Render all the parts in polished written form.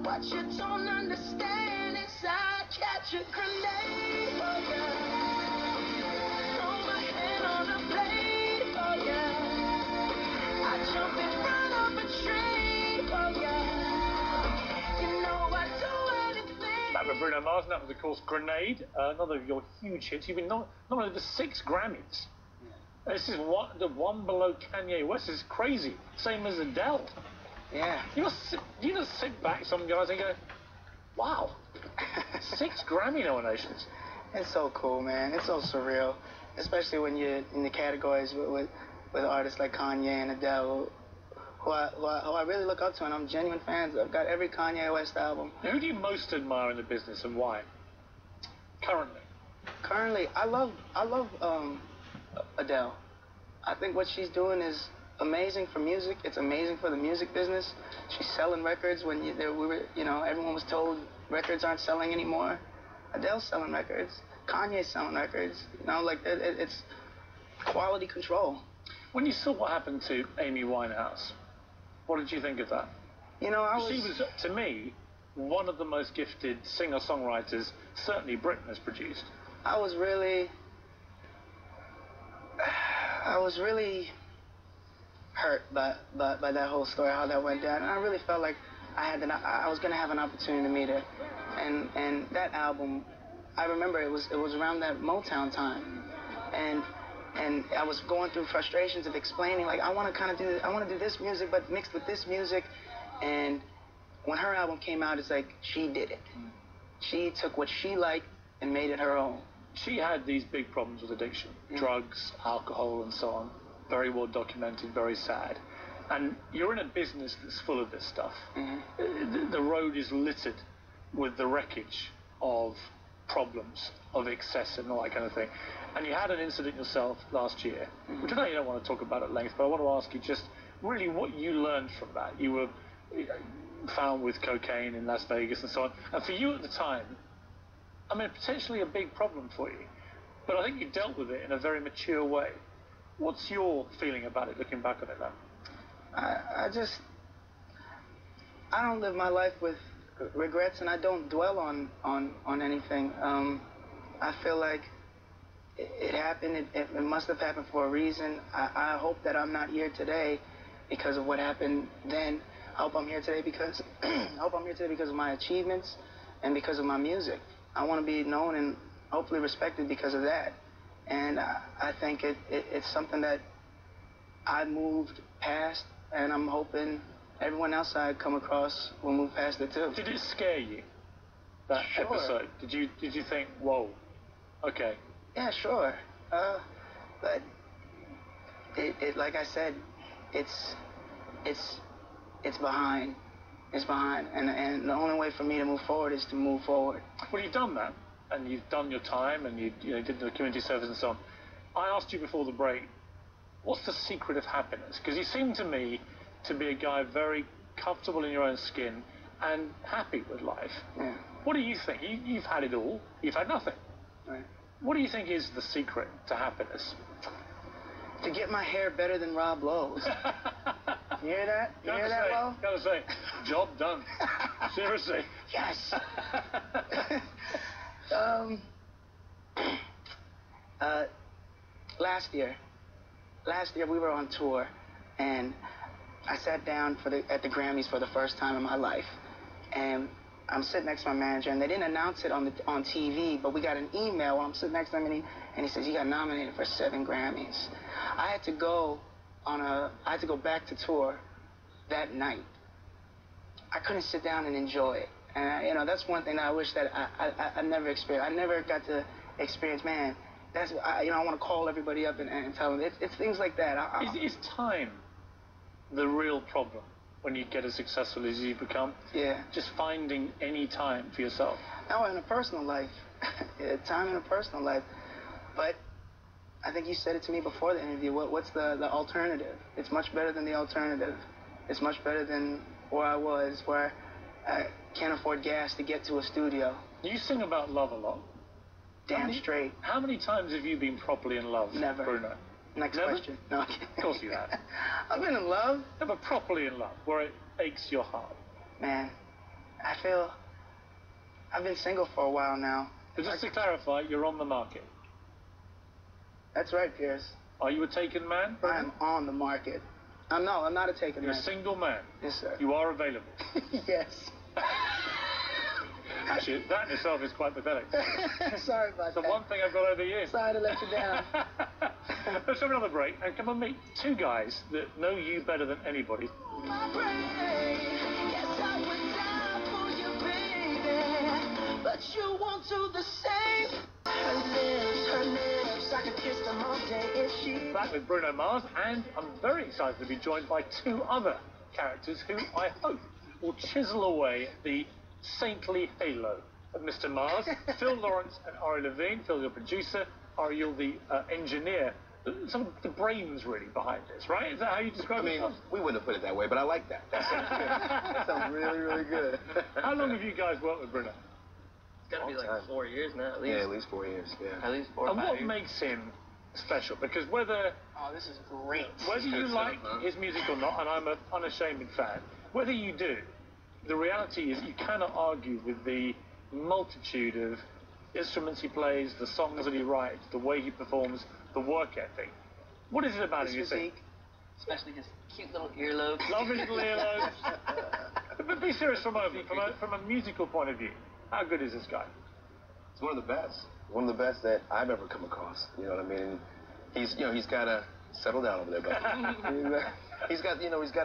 What you don't understand is I catch a grenade for ya. Throw my hand on a blade for ya. I jump in front of a train for ya. You know I do anything. That was Bruno Mars, and that was, of course, Grenade, another of your huge hits. You've been nominated for 6 Grammys. This is the one below Kanye West. Is crazy. Same as Adele. Yeah. You just sit back, some guys, and go, wow, 6 Grammy nominations. It's so cool, man. It's so surreal, especially when you're in the categories with artists like Kanye and Adele, who I really look up to, and I'm genuine fans. I've got every Kanye West album. Who do you most admire in the business, and why? Currently, I love Adele. I think what she's doing is amazing for music. It's amazing for the music business. She's selling records when everyone was told records aren't selling anymore. Adele's selling records. Kanye's selling records. It's quality control. When you saw what happened to Amy Winehouse, what did you think of that? She was, to me, one of the most gifted singer-songwriters certainly Britain has produced. I was really hurt by that whole story, how that went down. And I really felt like I was going to have an opportunity to meet her. And that album, I remember it was around that Motown time. And I was going through frustrations of explaining, like, I want to do this music, but mixed with this music. And when her album came out, it's like she did it. She took what she liked and made it her own. She had these big problems with addiction, drugs, alcohol, and so on. Very well documented, very sad. And you're in a business that's full of this stuff. The road is littered with the wreckage of problems, of excess and all that kind of thing. And you had an incident yourself last year, which I know you don't want to talk about at length, but I want to ask you just really what you learned from that. You were found with cocaine in Las Vegas and so on. And for you at the time, I mean, potentially a big problem for you, but I think you dealt with it in a very mature way. What's your feeling about it, looking back on it now? I don't live my life with regrets, and I don't dwell on anything. I feel like it happened. It must have happened for a reason. I hope that I'm not here today because of what happened then. I hope I'm here today because of my achievements and because of my music. I want to be known and hopefully respected because of that. And I think it's something that I moved past, and I'm hoping everyone else I come across will move past it too. Did it scare you, that episode? Did you think, whoa, okay? Yeah, sure. But it like I said, it's behind. It's behind, and the only way for me to move forward is to move forward. Well, you've done that, and you've done your time, and you did the community service and so on. I asked you before the break, what's the secret of happiness? Because you seem to me to be a guy very comfortable in your own skin and happy with life. Yeah. What do you think? You've had it all. You've had nothing. Right. What do you think is the secret to happiness? To get my hair better than Rob Lowe's. You hear that? You hear that, Lo? Gotta say, job done. Seriously. Yes. Last year we were on tour, and I sat down at the Grammys for the first time in my life, and I'm sitting next to my manager, and they didn't announce it on TV, but we got an email while I'm sitting next to him, and he says, you got nominated for 7 Grammys. I had to go back to tour that night. I couldn't sit down and enjoy it. And that's one thing that I wish that I never experienced. I never got to experience, man, I want to call everybody up and tell them. It's things like that. Is time the real problem when you get as successful as you become? Yeah. Just finding any time for yourself? No, in a personal life. Yeah, time in a personal life. But I think you said it to me before the interview. What's the alternative? It's much better than the alternative. It's much better than where I was, where I can't afford gas to get to a studio. You sing about love a lot. Damn straight. How many times have you been properly in love, Never. Bruno? Next Never? question. No, okay. Of course you have. I've been in love. Never properly in love, where it aches your heart. Man, feel I've been single for a while now. But just to clarify, you're on the market. That's right, Piers. Are you a taken man? I am on the market. No, I'm not a taken You're man. a single man. Yes, sir. You are available. Yes. Actually, that in itself is quite pathetic. Sorry about The that. one thing I've got over you. Sorry to let you down. Let's have another break and come and meet two guys that know you better than anybody. My brain, yes, I would die for you, baby, but you won't do the same. Her lips, I could kiss them all day if she... Back with Bruno Mars, and I'm very excited to be joined by two other characters who I hope will chisel away the saintly halo of Mr. Mars. Phil Lawrence and Ari Levine. Phil, your producer. Ari, you're the engineer. Some of the brains really behind this, right? Is that how you describe it? We wouldn't have put it that way, but I like that. That sounds good. That sounds really, really good. How long have you guys worked with Bruno? It's got to be like 4 years now, at least. Yeah, at least 4 years, yeah. At least 4 or And 5 what years. makes him special? Because whether Oh, this is great. you like his music or not, and I'm an unashamed fan, whether you do, the reality is you cannot argue with the multitude of instruments he plays, the songs that he writes, the way he performs, the work ethic. What is it about him, you think? Especially his cute little earlobes. Lovely little earlobes. But be serious for a moment, from a musical point of view. How good is this guy? He's one of the best. One of the best that I've ever come across. You know what I mean? He's got to settle down over there, buddy. he's got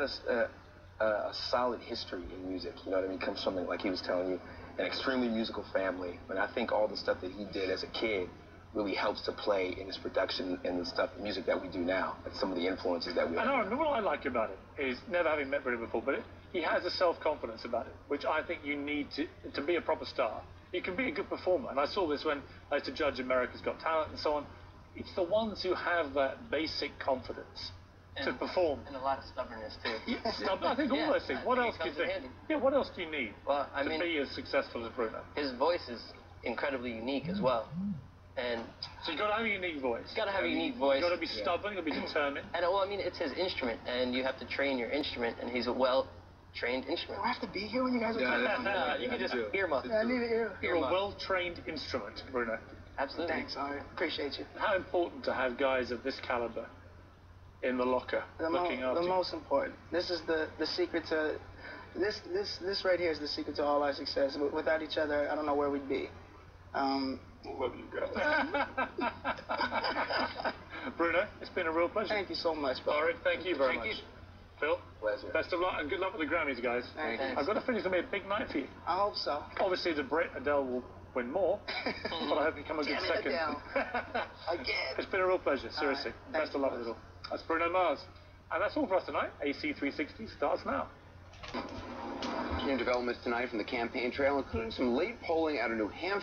a solid history in music. You know what I mean? Comes from, like he was telling you, an extremely musical family. And I think all the stuff that he did as a kid really helps to play in his production and the music that we do now, and some of the influences that we have. And I know what I like about it is, never having met Bruno before, but he has a self-confidence about it, which I think you need to be a proper star. You can be a good performer, and I saw this when I used to judge America's Got Talent and so on. It's the ones who have that basic confidence to perform. And a lot of stubbornness, too. I think all those things. What I else think do you it comes in think? handy. Yeah, what else do you need Well, I to mean, be as successful as Bruno? his voice is incredibly unique as well. And So you've got to have a unique voice. he's got to have a unique voice. You've got to be stubborn, you've got to be determined. And, well, I mean, it's his instrument, and you have to train your instrument, and he's a well-trained instrument. Do I have to be here when you guys are talking? No, you can just earmuff. I need to hear. You're a well-trained instrument, Bruno. Absolutely. Thanks, Ari. Appreciate you. How important to have guys of this caliber in the locker looking after The you? most important. This is the secret to this right here is the secret to all our success. Without each other, I don't know where we'd be. Love you guys. Bruno, it's been a real pleasure. Thank you so much, bro. Ari, thank you very Thank much. you. Phil, Pleasure. best of luck and good luck with the Grammys, guys. Thank you. I've got a feeling it's going to be a big night for you. I hope so. Obviously, the Brit Adele will win more, but I hope you come a good Damn it, second. Adele. Again. It's been a real pleasure, seriously. All right. Best of luck with it all. That's Bruno Mars. And that's all for us tonight. AC 360 starts now. New developments tonight from the campaign trail, including some late polling out of New Hampshire.